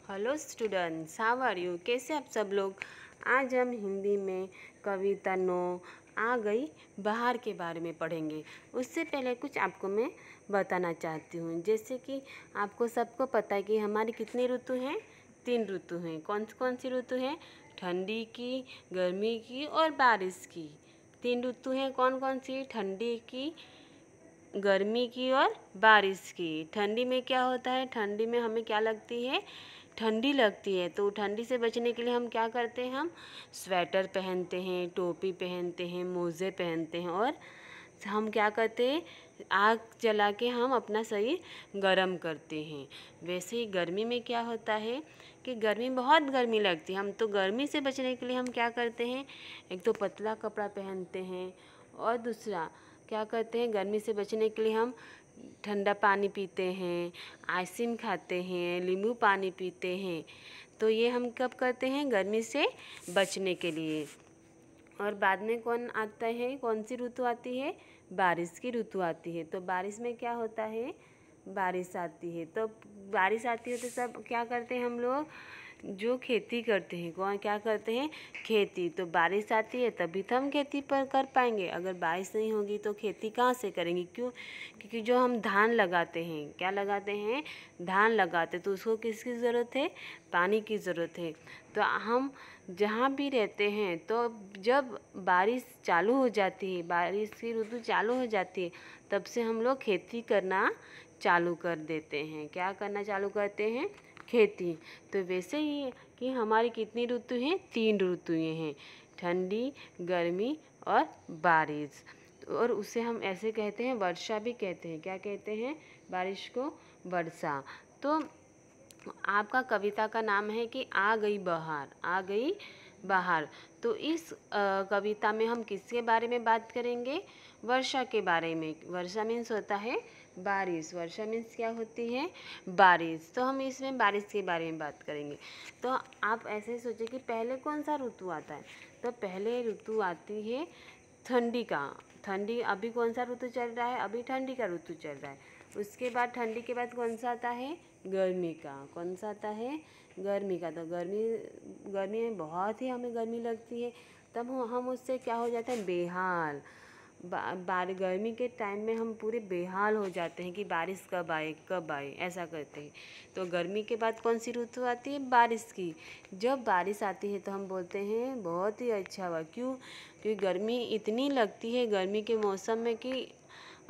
Hello students, how are you? कैसे आप सब लोग? आज हम हिंदी में कविता नो आ गई बहार के बारे में पढ़ेंगे। उससे पहले कुछ आपको मैं बताना चाहती हूँ। जैसे कि आपको सबको पता है कि हमारी कितनी ऋतु हैं? 3 ऋतु हैं। कौन सी ऋतु है? ठंडी की, गर्मी की और बारिश की। 3 ऋतु हैं। कौन सी? ठंडी की, गर्मी की और बारिश की। ठंडी में क्या होता है? ठंडी में हमें क्या लगती है? ठंडी लगती है। तो ठंडी से बचने के लिए हम क्या करते हैं? हम स्वेटर पहनते हैं, टोपी पहनते हैं, मोजे पहनते हैं और हम क्या करते हैं? आग जला के हम अपना शरीर गर्म करते हैं। वैसे ही गर्मी में क्या होता है कि गर्मी बहुत गर्मी लगती है। हम तो गर्मी से बचने के लिए हम क्या करते हैं? एक तो पतला कपड़ा पहनते हैं और दूसरा क्या करते हैं? गर्मी से बचने के लिए हम ठंडा पानी पीते हैं, आइसक्रीम खाते हैं, नींबू पानी पीते हैं। तो ये हम कब करते हैं? गर्मी से बचने के लिए। और बाद में कौन सी ऋतु आती है? बारिश की ऋतु आती है। तो बारिश में क्या होता है? बारिश आती है। तो बारिश आती है तो सब क्या करते हैं हम लोग? जो खेती करते हैं, कौन क्या करते हैं? खेती। तो बारिश आती है तभी तो हम खेती पर कर पाएंगे। अगर बारिश नहीं होगी तो खेती कहाँ से करेंगे? क्यों? क्योंकि जो हम धान लगाते हैं, क्या लगाते हैं? धान लगाते, तो उसको किसकी ज़रूरत है? पानी की ज़रूरत है। तो हम जहाँ भी रहते हैं तो जब बारिश चालू हो जाती है, बारिश की ऋतु चालू हो जाती है, तब से हम लोग खेती करना चालू कर देते हैं। क्या करना चालू करते हैं? खेती। तो वैसे ही कि हमारी कितनी ऋतु हैं? 3 ऋतुएं हैं, ठंडी, गर्मी और बारिश। और उसे हम ऐसे कहते हैं, वर्षा भी कहते हैं। क्या कहते हैं? बारिश को वर्षा। तो आपका कविता का नाम है कि आ गई बहार, आ गई बहार। तो इस कविता में हम किसके बारे में बात करेंगे? वर्षा के बारे में। वर्षा मीन्स होता है बारिश। वर्षा मीन्स क्या होती है? बारिश। तो हम इसमें बारिश के बारे में बात करेंगे। तो आप ऐसे सोचें कि पहले कौन सा ऋतु आता है? तो पहले ऋतु आती है ठंडी का। ठंडी, अभी कौन सा ऋतु चल रहा है? अभी ठंडी का ऋतु चल रहा है। उसके बाद ठंडी के बाद कौन सा आता है? गर्मी का। कौन सा आता है? गर्मी का। तो गर्मी में बहुत ही हमें गर्मी लगती है, तब हम उससे क्या हो जाते हैं? बेहाल। गर्मी के टाइम में हम पूरे बेहाल हो जाते हैं कि बारिश कब आए कब आए, ऐसा करते हैं। तो गर्मी के बाद कौन सी ऋतु आती है? बारिश की। जब बारिश आती है तो हम बोलते हैं बहुत ही अच्छा हुआ। क्यों? क्योंकि गर्मी इतनी लगती है गर्मी के मौसम में कि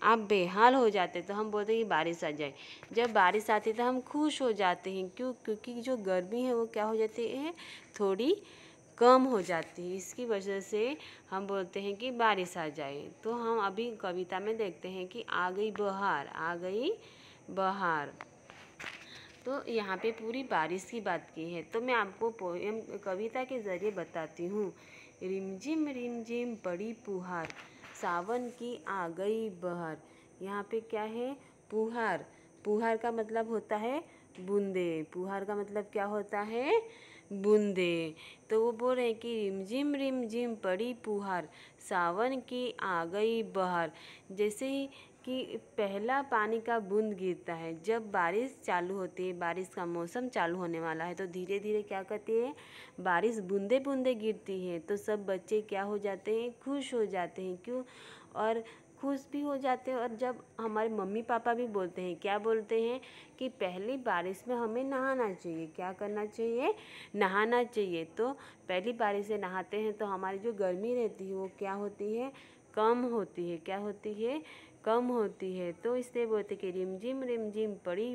आप बेहाल हो जाते, तो हम बोलते हैं कि बारिश आ जाए। जब बारिश आती है तो हम खुश हो जाते हैं। क्यों? क्योंकि जो गर्मी है वो क्या हो जाती है? थोड़ी कम हो जाती है। इसकी वजह से हम बोलते हैं कि बारिश आ जाए। तो हम अभी कविता में देखते हैं कि आ गई बहार, आ गई बहार। तो यहाँ पे पूरी बारिश की बात की है। तो मैं आपको पोएम कविता के ज़रिए बताती हूँ। रिमझिम पड़ी फुहार, सावन की आ गई बहार। यहाँ पे क्या है? फुहार। फुहार का मतलब होता है बूंदे। फुहार का मतलब क्या होता है? बूंदे। तो वो बोल रहे हैं कि रिमझिम पड़ी फुहार, सावन की आ गई बहार। जैसे ही कि पहला पानी का बूंद गिरता है, जब बारिश चालू होती है, बारिश का मौसम चालू होने वाला है, तो धीरे धीरे क्या करती है? बारिश बूंदे बूंदे गिरती है। तो सब बच्चे क्या हो जाते हैं? खुश हो जाते हैं। क्यों? और खुश भी हो जाते हैं। और जब हमारे मम्मी पापा भी बोलते हैं, क्या बोलते हैं? कि पहली बारिश में हमें नहाना चाहिए। क्या करना चाहिए? नहाना चाहिए। तो पहली बारिश से नहाते हैं तो हमारी जो गर्मी रहती है वो क्या होती है? कम होती है। क्या होती है? कम होती है। तो इसलिए बोलते कि रिमझिम पड़ी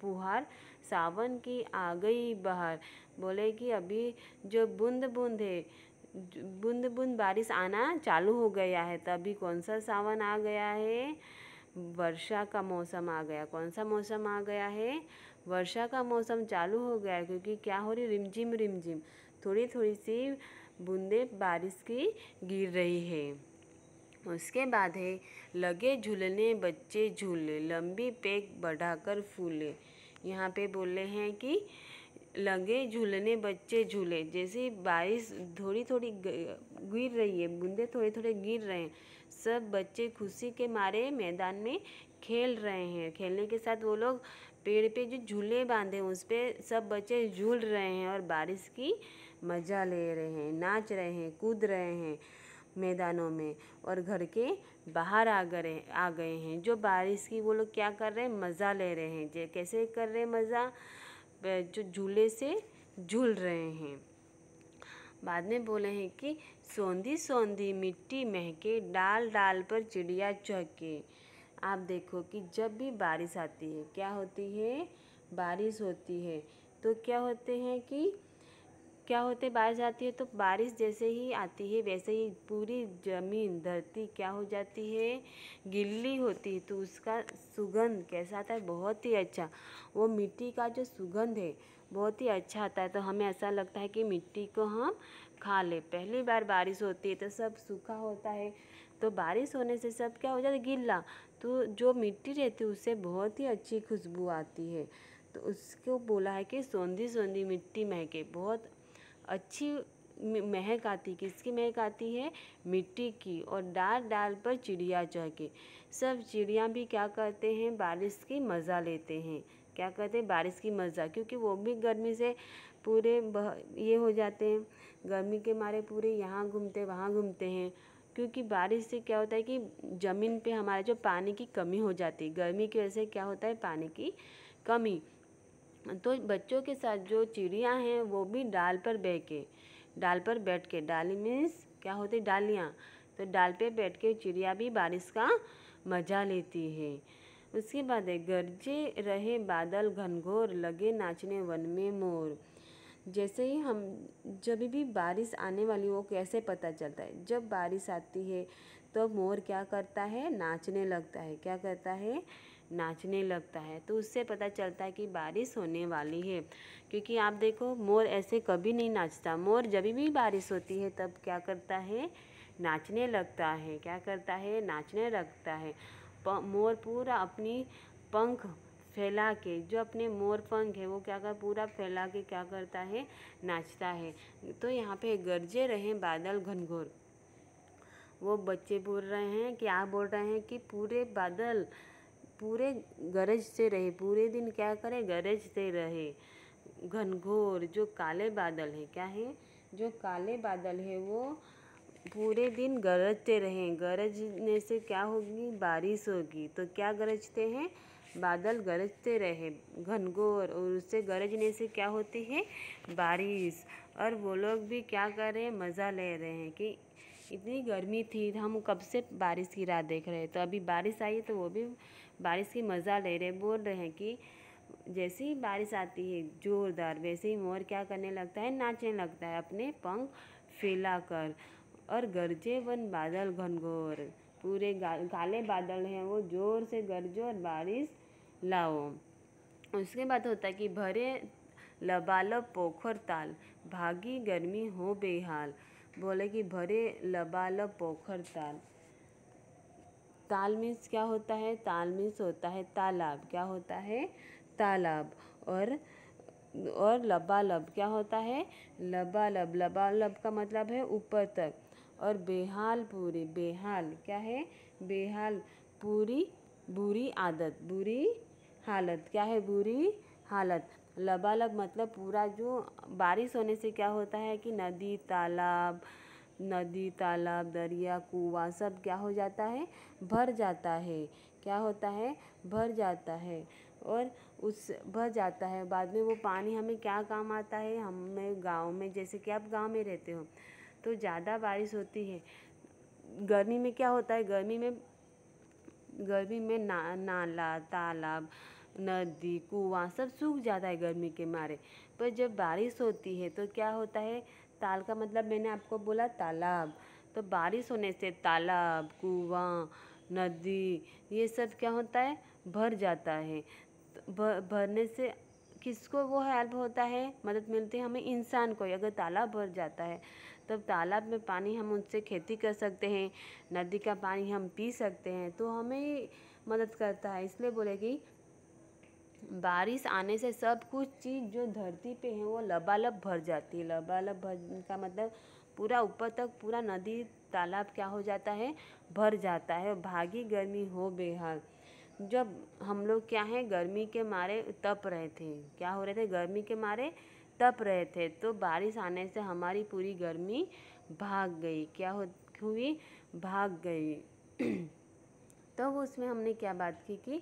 फुहार, सावन की आ गई बहार। बोले कि अभी जो बूंद बूंद है, बूंद बूंद बारिश आना चालू हो गया है। तभी कौन सा सावन आ गया है? वर्षा का मौसम आ गया। कौन सा मौसम आ गया है? वर्षा का मौसम चालू हो गया है। क्योंकि क्या हो रही? रिमझिम थोड़ी थोड़ी सी बूंदे बारिश की गिर रही है। उसके बाद है लगे झूलने बच्चे झूले, लंबी पैक बढ़ाकर फूले। यहाँ पे बोल रहे हैं कि लगे झूलने बच्चे झूले। जैसे बारिश थोड़ी थोड़ी गिर रही है, बूंदे थोड़े थोड़े गिर रहे हैं, सब बच्चे खुशी के मारे मैदान में खेल रहे हैं। खेलने के साथ वो लोग पेड़ पे जो झूले बांधे उस पे सब बच्चे झूल रहे हैं और बारिश की मज़ा ले रहे हैं, नाच रहे हैं, कूद रहे हैं मैदानों में। और घर के बाहर आ गए हैं जो बारिश की, वो लोग क्या कर रहे हैं, मज़ा ले रहे हैं। जे कैसे कर रहे हैं मज़ा, जो झूले से झूल रहे हैं। बाद में बोले हैं कि सोंधी सोंधी मिट्टी महके, डाल डाल पर चिड़िया चहके। आप देखो कि जब भी बारिश आती है क्या होती है, बारिश होती है तो क्या होते हैं कि क्या होते, बारिश आती है तो बारिश जैसे ही आती है वैसे ही पूरी ज़मीन धरती क्या हो जाती है, गीली होती है। तो उसका सुगंध कैसा आता है, बहुत ही अच्छा। वो मिट्टी का जो सुगंध है बहुत ही अच्छा आता है। तो हमें ऐसा लगता है कि मिट्टी को हम खा ले। पहली बार बारिश होती है तो सब सूखा होता है, तो बारिश होने से सब क्या हो जाता है, गीला। तो जो मिट्टी रहती है उससे बहुत ही अच्छी खुशबू आती है। तो उसको बोला है कि सोंधी सोंधी मिट्टी महके, बहुत अच्छी महक आती। किसकी महक आती है, मिट्टी की। और डाल डाल पर चिड़िया चहके, सब चिड़िया भी क्या करते हैं, बारिश की मज़ा लेते हैं। क्या करते हैं, बारिश की मज़ा, क्योंकि वो भी गर्मी से पूरे ये हो जाते हैं, गर्मी के मारे पूरे यहाँ घूमते वहाँ घूमते हैं। क्योंकि बारिश से क्या होता है कि ज़मीन पे हमारे जो पानी की कमी हो जाती है, गर्मी की वजह से क्या होता है, पानी की कमी। तो बच्चों के साथ जो चिड़िया हैं वो भी डाल पर बैठ के, डाली मीन्स क्या होती, डालियाँ। तो डाल पे बैठ के चिड़िया भी बारिश का मज़ा लेती है। उसके बाद है, गरजे रहे बादल घनघोर, लगे नाचने वन में मोर। जैसे ही हम जब भी बारिश आने वाली हो कैसे पता चलता है, जब बारिश आती है तो मोर क्या करता है, नाचने लगता है। क्या करता है, नाचने लगता है। तो उससे पता चलता है कि बारिश होने वाली है। क्योंकि आप देखो मोर ऐसे कभी नहीं नाचता, मोर जब भी बारिश होती है तब क्या करता है, नाचने लगता है। क्या करता है, नाचने लगता है। मोर पूरा अपनी पंख फैला के, जो अपने मोर पंख है वो क्या कर पूरा फैला के क्या करता है, नाचता है। तो यहाँ पे गरजे रहे बादल घनघोर, वो बच्चे बोल रहे हैं, क्या बोल रहे हैं कि पूरे बादल पूरे गरजते रहे, पूरे दिन क्या करे, गरजते रहे। घनघोर जो काले बादल है, क्या है, जो काले बादल है वो पूरे दिन गरजते रहें। गरजने से क्या होगी, बारिश होगी। तो क्या गरजते हैं, बादल गरजते रहे घनघोर, और उससे गरजने से क्या होती है, बारिश। और वो लोग भी क्या कर रहे हैं, मज़ा ले रहे हैं कि इतनी गर्मी थी, हम कब से बारिश की राह देख रहे हैं, तो अभी बारिश आई है तो वो भी बारिश की मज़ा ले रहे। बोल रहे हैं कि जैसे ही बारिश आती है ज़ोरदार, वैसे ही मोर क्या करने लगता है, नाचने लगता है अपने पंख फैला कर। और गरजे वन बादल घनघोर, पूरे काले बादल हैं वो ज़ोर से गरजो और बारिश लाओ। उसके बाद होता है कि भरे लबालब पोखर ताल, भागी गर्मी हो बेहाल। बोले कि भरे लबालब पोखर ताल, ताल मीन्स क्या होता है, ताल मीन्स होता है तालाब। क्या होता है, तालाब। और लबालब क्या होता है, लबालब। लबालब का मतलब है ऊपर तक। और बेहाल पूरी, बेहाल क्या है, बेहाल पूरी बुरी आदत, बुरी हालत। क्या है, बुरी हालत। लबालब मतलब पूरा, जो बारिश होने से क्या होता है कि नदी तालाब दरिया कुआं सब क्या हो जाता है, भर जाता है। क्या होता है, भर जाता है। और उस भर जाता है, बाद में वो पानी हमें क्या काम आता है, हमें गांव में, जैसे कि आप गांव में रहते हो तो ज़्यादा बारिश होती है। गर्मी में क्या होता है, गर्मी में नाला तालाब नदी कुआं सब सूख जाता है गर्मी के मारे। पर जब बारिश होती है तो क्या होता है, ताल का मतलब मैंने आपको बोला तालाब। तो बारिश होने से तालाब कुआं नदी ये सब क्या होता है, भर जाता है। भरने से किसको वो हेल्प होता है, मदद मिलती है हमें, इंसान को। अगर तालाब भर जाता है तब तालाब में पानी हम उससे खेती कर सकते हैं, नदी का पानी हम पी सकते हैं, तो हमें मदद करता है। इसलिए बोलेगी बारिश आने से सब कुछ चीज़ जो धरती पे है वो लबालब भर जाती है। लबालब भर का मतलब पूरा ऊपर तक पूरा नदी तालाब क्या हो जाता है, भर जाता है। भागी गर्मी हो बेहाल, जब हम लोग क्या है गर्मी के मारे तप रहे थे, क्या हो रहे थे, गर्मी के मारे तप रहे थे, तो बारिश आने से हमारी पूरी गर्मी भाग गई। क्या हुई, भाग गई। तो वो उसमें हमने क्या बात की कि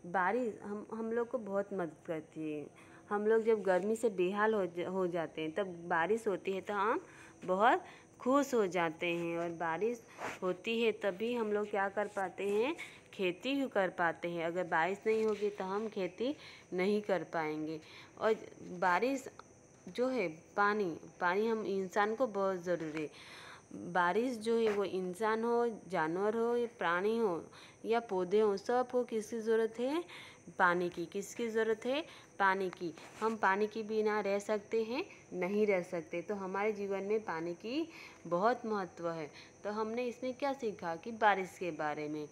बारिश हम लोग को बहुत मदद करती है। हम लोग जब गर्मी से बेहाल हो जाते हैं, तब बारिश होती है तो हम बहुत खुश हो जाते हैं। और बारिश होती है तभी हम लोग क्या कर पाते हैं, खेती कर पाते हैं। अगर बारिश नहीं होगी तो हम खेती नहीं कर पाएंगे। और बारिश जो है, पानी हम इंसान को बहुत ज़रूरी है। बारिश जो है वो इंसान हो, जानवर हो, या प्राणी हो, या पौधे हो, सबको किसकी ज़रूरत है, पानी की। किसकी ज़रूरत है, पानी की। हम पानी के बिना रह सकते हैं, नहीं रह सकते। तो हमारे जीवन में पानी की बहुत महत्व है। तो हमने इसमें क्या सीखा कि बारिश के बारे में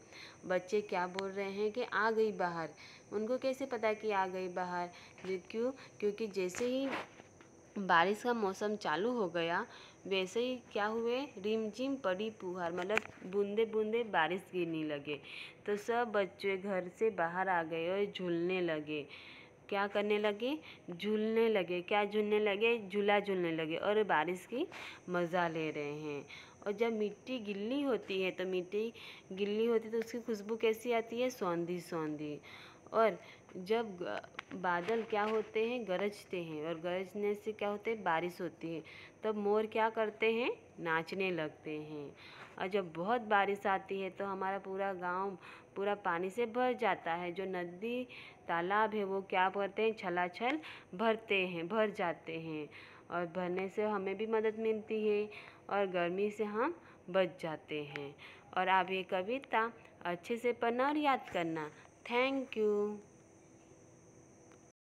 बच्चे क्या बोल रहे हैं कि आ गई बाहर। उनको कैसे पता कि आ गई बाहर, क्यों, क्योंकि जैसे ही बारिश का मौसम चालू हो गया, वैसे ही क्या हुए, रिमझिम पड़ी फुहार, मतलब बूंदे बूंदे बारिश गिरने लगे। तो सब बच्चे घर से बाहर आ गए और झूलने लगे। क्या करने लगे, झूलने लगे। क्या झूलने लगे, झूला झूलने लगे और बारिश की मज़ा ले रहे हैं। और जब मिट्टी गिल्ली होती है, तो मिट्टी गिल्ली होती है तो उसकी खुशबू कैसी आती है, सौंधी सौंधी। और जब बादल क्या होते हैं, गरजते हैं, और गरजने से क्या होते हैं, बारिश होती है। तब मोर क्या करते हैं, नाचने लगते हैं। और जब बहुत बारिश आती है तो हमारा पूरा गांव पूरा पानी से भर जाता है। जो नदी तालाब है वो क्या करते हैं, छलाछल भर जाते हैं। और भरने से हमें भी मदद मिलती है और गर्मी से हम बच जाते हैं। और आप ये कविता अच्छे से पढ़ना और याद करना। Thank you.